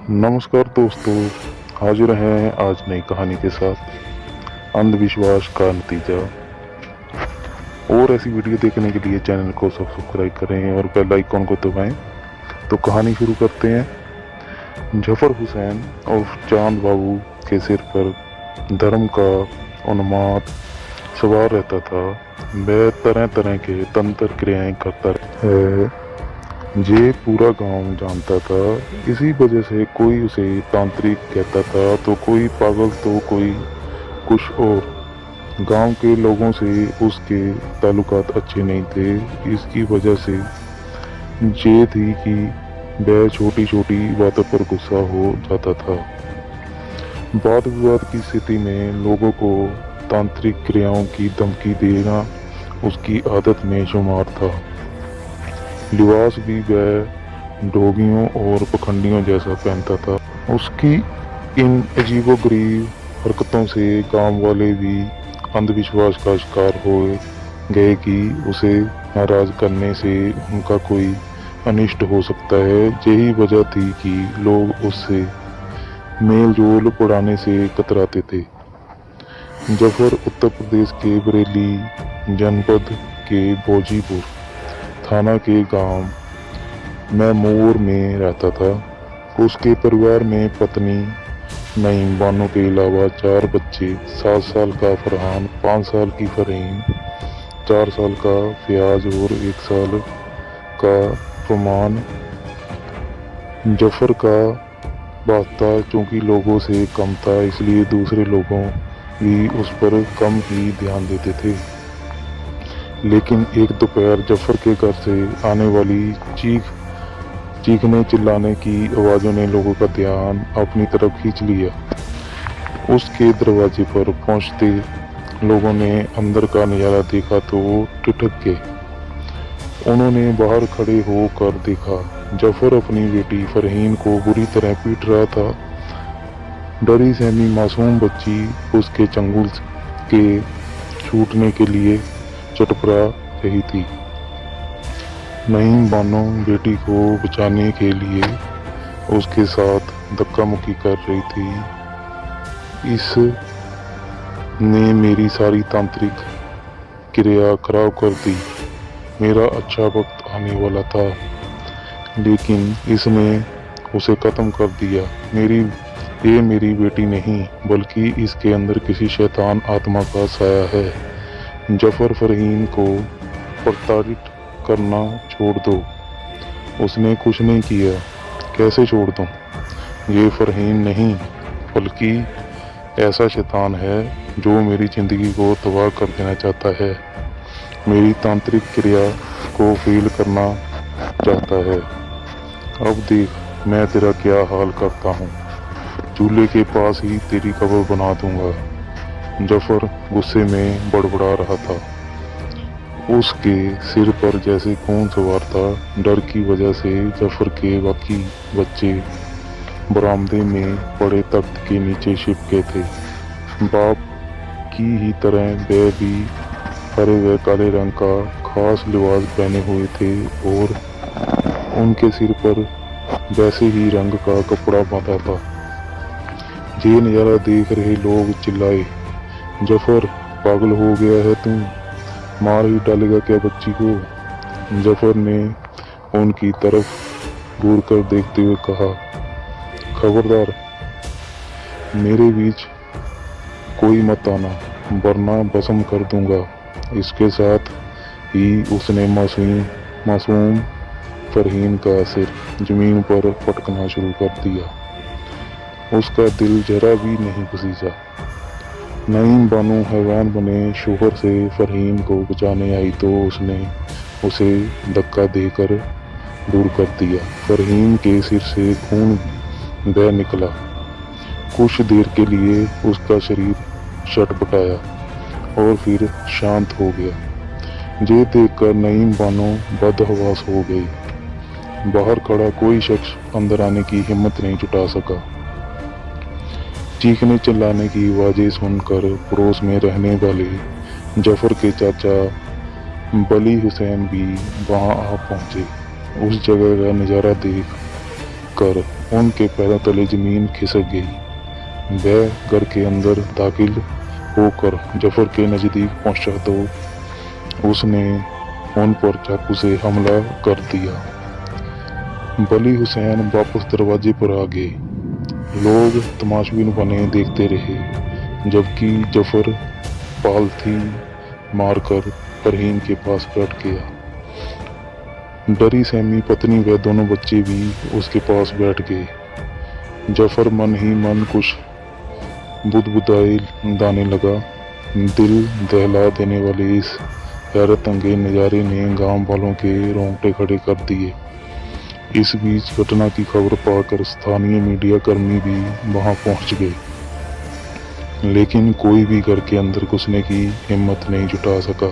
नमस्कार दोस्तों, हाजिर हैं आज नई कहानी के साथ अंधविश्वास का नतीजा। और ऐसी वीडियो देखने के लिए चैनल को सब्सक्राइब करें और बेल आइकॉन को दबाएं। तो कहानी शुरू करते हैं। जफर हुसैन और चांद बाबू के सिर पर धर्म का उन्माद सवार रहता था। वह तरह तरह के तंत्र क्रियाएं करता है, ये पूरा गांव जानता था। इसी वजह से कोई उसे तांत्रिक कहता था, तो कोई पागल, तो कोई कुछ और। गांव के लोगों से उसके ताल्लुकात अच्छे नहीं थे। इसकी वजह से ये थी कि वह छोटी छोटी बातों पर गुस्सा हो जाता था। वाद विवाद की स्थिति में लोगों को तांत्रिक क्रियाओं की धमकी देना उसकी आदत में शुमार था। लिबास भी वह ढोंगियों और पखंडियों जैसा पहनता था। उसकी इन अजीबोगरीब हरकतों से गांव वाले भी अंधविश्वास का शिकार हो गए कि उसे नाराज करने से उनका कोई अनिष्ट हो सकता है। यही वजह थी कि लोग उससे मेल जोल बढ़ाने से कतराते थे। जफर उत्तर प्रदेश के बरेली जनपद के भोजीपुर थाना के गांव मैमूर में रहता था। उसके परिवार में पत्नी नईम बानो के अलावा 4 बच्चे, 7 साल का फरहान, 5 साल की फरहीन, 4 साल का फयाज और 1 साल का फमान। जफर का वास्ता चूंकि लोगों से कम था, इसलिए दूसरे लोगों भी उस पर कम ही ध्यान देते थे। लेकिन एक दोपहर जफर के घर से आने वाली चीखने चिल्लाने की आवाज़ों ने लोगों का ध्यान अपनी तरफ खींच लिया। उसके दरवाजे पर पहुंचते लोगों ने अंदर का नज़ारा देखा तो ठिठक गए। उन्होंने बाहर खड़े होकर देखा, जफर अपनी बेटी फरहीन को बुरी तरह पीट रहा था। डरी सहमी मासूम बच्ची उसके चंगुल के छूटने के लिए चटपटा रही थी। नईम बानो बेटी को बचाने के लिए उसके साथ धक्का मुक्की कर रही थी। इस ने मेरी सारी तांत्रिक क्रिया खराब कर दी। मेरा अच्छा वक्त आने वाला था, लेकिन इसने उसे खत्म कर दिया। ये मेरी बेटी नहीं, बल्कि इसके अंदर किसी शैतान आत्मा का साया है। जफर फरहीन को प्रताड़ित करना छोड़ दो। उसने कुछ नहीं किया। कैसे छोड़ दूं? ये फरहीन नहीं, बल्कि ऐसा शैतान है जो मेरी जिंदगी को तबाह कर देना चाहता है, मेरी तांत्रिक क्रिया को फेल करना चाहता है। अब देख मैं तेरा क्या हाल करता हूँ। चूल्हे के पास ही तेरी कब्र बना दूंगा। जफर गुस्से में बड़बड़ा रहा था। उसके सिर पर जैसे खून सवार था। डर की वजह से जफर के बाकी बच्चे बरामदे में पड़े तख्त के नीचे छिप गए थे। बाप की ही तरह वे भी हरे व काले रंग का खास लिबास पहने हुए थे और उनके सिर पर वैसे ही रंग का कपड़ा बांधा था। ये नज़ारा देख रहे लोग चिल्लाए, जफर पागल हो गया है तू, मार ही डालेगा क्या बच्ची को? जफर ने उनकी तरफ घूर कर देखते हुए कहा, खबरदार मेरे बीच कोई मत आना, वरना भस्म कर दूंगा। इसके साथ ही उसने मासूम फरहीन का सिर जमीन पर पटकना शुरू कर दिया। उसका दिल जरा भी नहीं खींचा। नईम बानो हैवान बने शोहर से फरहीन को बचाने आई तो उसने उसे धक्का देकर दूर कर दिया। फरहीन के सिर से खून बह निकला। कुछ देर के लिए उसका शरीर छटपटाया और फिर शांत हो गया। ये देखकर नईम बानो बदहवास हो गई। बाहर खड़ा कोई शख्स अंदर आने की हिम्मत नहीं जुटा सका। चीखने चिल्लाने की आवाज़ें सुनकर पड़ोस में रहने वाले जफर के चाचा बली हुसैन भी वहां आ पहुंचे। उस जगह का नज़ारा देख कर उनके पैरों तले जमीन खिसक गई। वह घर के अंदर दाखिल होकर जफर के नज़दीक पहुंचा तो उसने उन पर चाकू से हमला कर दिया। बली हुसैन वापस दरवाजे पर आ गए। लोग तमाशबीन बने देखते रहे, जबकि जफर पालथी मारकर फरहीन के पास बैठ गया। डरी सहमी पत्नी व दोनों बच्चे भी उसके पास बैठ गए। जफर मन ही मन कुछ बुदबुदाए दाने लगा। दिल दहला देने वाले इस हैरत अंगेज नज़ारे ने गांव वालों के रोंगटे खड़े कर दिए। इस बीच घटना की खबर पाकर स्थानीय मीडिया कर्मी भी वहां पहुंच गए, लेकिन कोई भी घर के अंदर घुसने की हिम्मत नहीं जुटा सका।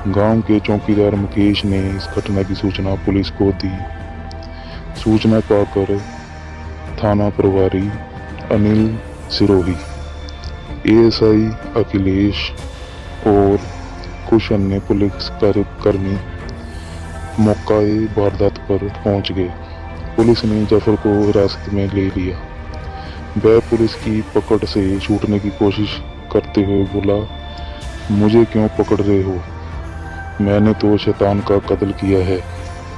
गांव के चौकीदार मुकेश ने इस घटना की सूचना पुलिस को दी। सूचना पाकर थाना प्रभारी अनिल सिरोही, एएसआई अखिलेश और कुछ अन्य पुलिस कर्मी मौके वारदात पर पहुंच गए। पुलिस ने जफर को हिरासत में ले लिया। वह पुलिस की पकड़ से छूटने की कोशिश करते हुए बोला, मुझे क्यों पकड़ रहे हो? मैंने तो शैतान का कत्ल किया है।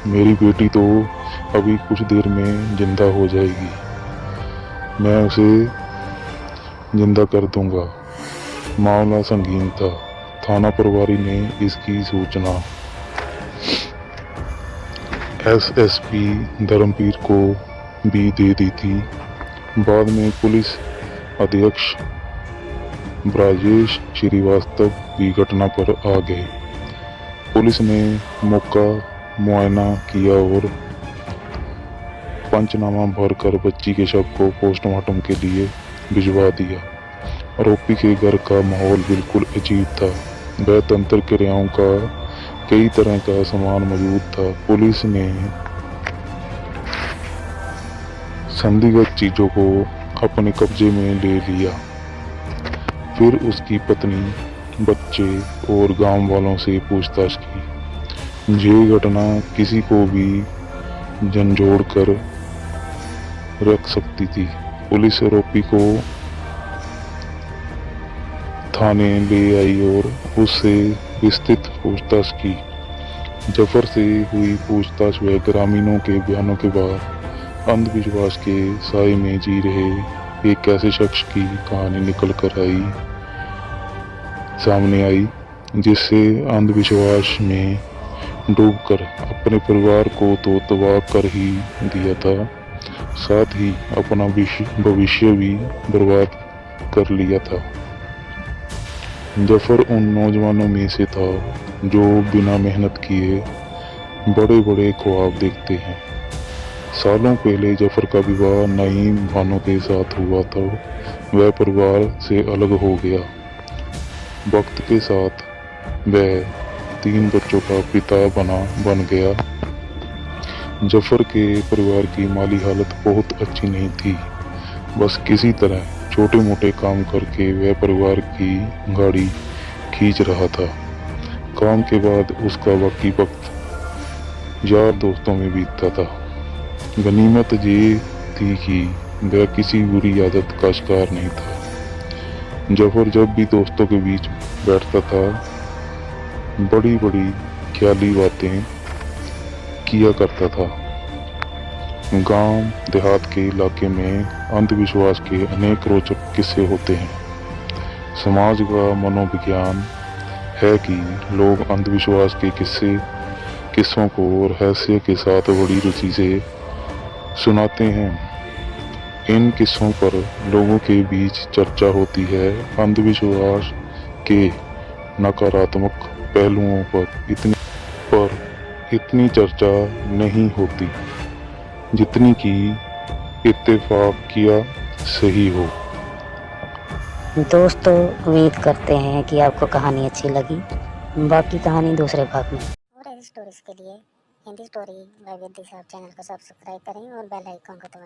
मेरी बेटी तो अभी कुछ देर में जिंदा हो जाएगी। मैं उसे जिंदा कर दूंगा। मामला संगीन था। थाना प्रभारी ने इसकी सूचना एसएसपी धर्मवीर को भी दे दी थी। बाद में पुलिस अधीक्षक ब्राजेश श्रीवास्तव भी घटना पर आ गए। पुलिस ने मौका मुआयना किया और पंचनामा भरकर बच्ची के शव को पोस्टमार्टम के लिए भिजवा दिया। आरोपी के घर का माहौल बिल्कुल अजीब था। वह तंत्र क्रियाओं का कई तरह का सामान मौजूद था। पुलिस ने संदिग्ध चीजों को अपने कब्जे में ले लिया। फिर उसकी पत्नी, बच्चे और गांव वालों से पूछताछ की। ये घटना किसी को भी झंझोड़ कर रख सकती थी। पुलिस आरोपी को थाने ले आई और उससे विस्तृत पूछताछ की। जफर से हुई पूछताछ व ग्रामीणों के बयानों के बाद अंधविश्वास के साए में जी रहे एक ऐसे शख्स की कहानी निकल कर सामने आई, जिससे अंधविश्वास में डूबकर अपने परिवार को तो तबाह कर ही दिया था, साथ ही अपना भविष्य भी बर्बाद कर लिया था। जफर उन नौजवानों में से था जो बिना मेहनत किए बड़े बड़े ख्वाब देखते हैं। सालों पहले जफर का विवाह नईम भानों के साथ हुआ था। वह परिवार से अलग हो गया। वक्त के साथ वह 3 बच्चों का पिता बन गया। जफर के परिवार की माली हालत बहुत अच्छी नहीं थी। बस किसी तरह छोटे मोटे काम करके वह परिवार की गाड़ी खींच रहा था। काम के बाद उसका बाकी वक्त यार दोस्तों में बीतता था। गनीमत ये थी कि वह किसी बुरी आदत का शिकार नहीं था। जफर जब भी दोस्तों के बीच बैठता था, बड़ी बड़ी ख्याली बातें किया करता था। गांव देहात के इलाके में अंधविश्वास के अनेक रोचक किस्से होते हैं। समाज का मनोविज्ञान है कि लोग अंधविश्वास के किस्सों को रहस्य के साथ बड़ी रुचि से सुनाते हैं। इन किस्सों पर लोगों के बीच चर्चा होती है। अंधविश्वास के नकारात्मक पहलुओं पर इतनी चर्चा नहीं होती जितनी कि इत्तेफाकिया सही हो। दोस्तों, उम्मीद करते हैं कि आपको कहानी अच्छी लगी। बाकी कहानी दूसरे भाग में। और ऐसी स्टोरीज के लिए हिंदी स्टोरी बाय विद्या साहब चैनल को सब्सक्राइब करें और बेल आइकन को दबाएं।